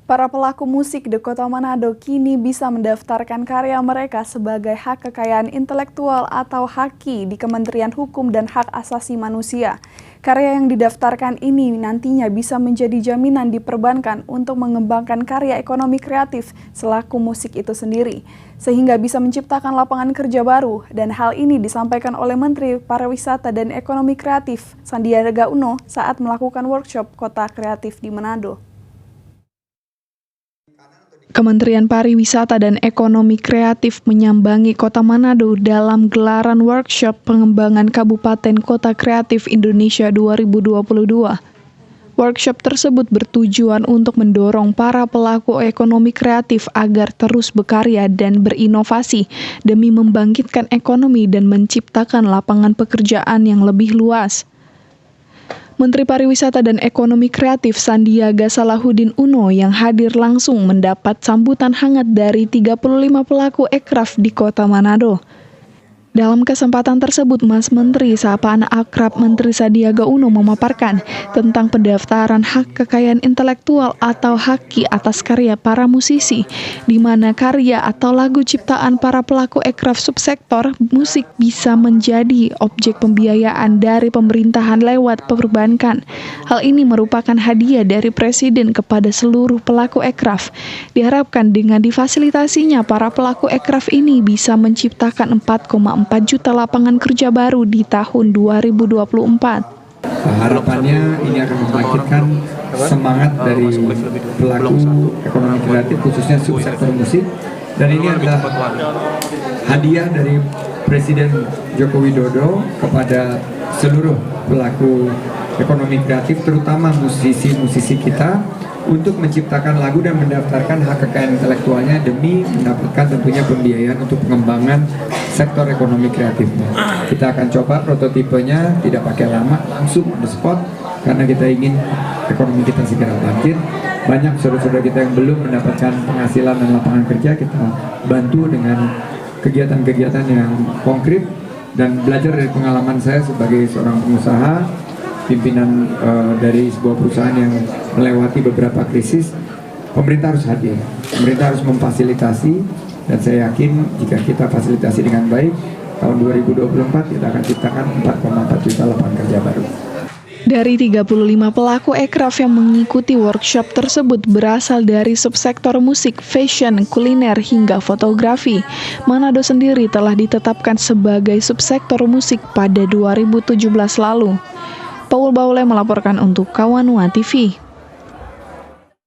Para pelaku musik di Kota Manado kini bisa mendaftarkan karya mereka sebagai hak kekayaan intelektual atau HAKI di Kementerian Hukum dan Hak Asasi Manusia. Karya yang didaftarkan ini nantinya bisa menjadi jaminan diperbankan untuk mengembangkan karya ekonomi kreatif selaku musik itu sendiri, sehingga bisa menciptakan lapangan kerja baru. Dan hal ini disampaikan oleh Menteri Pariwisata dan Ekonomi Kreatif Sandiaga Uno saat melakukan workshop Kota Kreatif di Manado. Kementerian Pariwisata dan Ekonomi Kreatif menyambangi Kota Manado dalam gelaran workshop pengembangan Kabupaten Kota Kreatif Indonesia 2022. Workshop tersebut bertujuan untuk mendorong para pelaku ekonomi kreatif agar terus berkarya dan berinovasi demi membangkitkan ekonomi dan menciptakan lapangan pekerjaan yang lebih luas. Menteri Pariwisata dan Ekonomi Kreatif Sandiaga Salahuddin Uno yang hadir langsung mendapat sambutan hangat dari 35 pelaku ekraf di Kota Manado. Dalam kesempatan tersebut, Mas Menteri sapaan akrab Menteri Sandiaga Uno memaparkan tentang pendaftaran hak kekayaan intelektual atau HAKI atas karya para musisi, di mana karya atau lagu ciptaan para pelaku ekraf subsektor musik bisa menjadi objek pembiayaan dari pemerintahan lewat perbankan. Hal ini merupakan hadiah dari Presiden kepada seluruh pelaku ekraf. Diharapkan dengan difasilitasinya para pelaku ekraf ini bisa menciptakan 4,4 juta lapangan kerja baru di tahun 2024. Harapannya ini akan membangkitkan semangat dari pelaku ekonomi kreatif khususnya subsektor musik, dan ini adalah hadiah dari Presiden Joko Widodo kepada seluruh pelaku ekonomi kreatif, terutama musisi-musisi kita, untuk menciptakan lagu dan mendaftarkan hak kekayaan intelektualnya demi mendapatkan tentunya pembiayaan untuk pengembangan sektor ekonomi kreatifnya. Kita akan coba prototipenya tidak pakai lama, langsung on the spot, karena kita ingin ekonomi kita segera bangkit. Banyak saudara-saudara kita yang belum mendapatkan penghasilan dan lapangan kerja, kita bantu dengan kegiatan-kegiatan yang konkret dan belajar dari pengalaman saya sebagai seorang pengusaha, pimpinan dari sebuah perusahaan yang melewati beberapa krisis. Pemerintah harus hadir, pemerintah harus memfasilitasi, dan saya yakin jika kita fasilitasi dengan baik, tahun 2024 kita akan ciptakan 4,4 juta lapangan kerja baru. Dari 35 pelaku ekraf yang mengikuti workshop tersebut berasal dari subsektor musik, fashion, kuliner, hingga fotografi. Manado sendiri telah ditetapkan sebagai subsektor musik pada 2017 lalu. Paul Baule melaporkan untuk Kawanua TV.